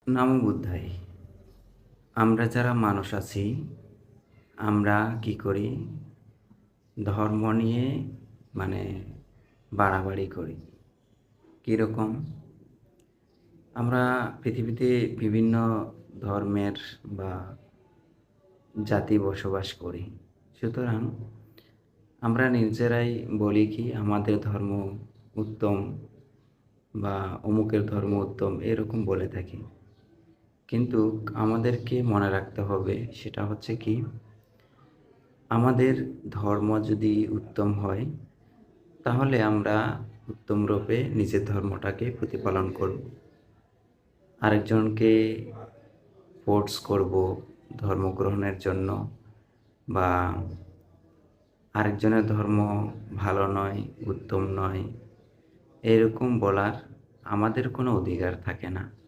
নমো বুদ্ধায়। আমরা যারা মানুষ আছি, আমরা কি করি? ধর্ম নিয়ে মানে বাড়াবাড়ি করি। কীরকম? আমরা পৃথিবীতে বিভিন্ন ধর্মের বা জাতি বসবাস করি। সুতরাং আমরা নিজেরাই বলি কি আমাদের ধর্ম উত্তম বা অমুকের ধর্ম উত্তম এরকম বলে থাকি। কিন্তু আমাদেরকে মনে রাখতে হবে সেটা হচ্ছে কি, আমাদের ধর্ম যদি উত্তম হয় তাহলে আমরা উত্তম রূপে নিজের ধর্মটাকে প্রতিপালন করব। আরেকজনকে ফোর্স করব ধর্ম গ্রহণের জন্য, বা আরেকজনের ধর্ম ভালো নয়, উত্তম নয়, এরকম বলার আমাদের কোনো অধিকার থাকে না।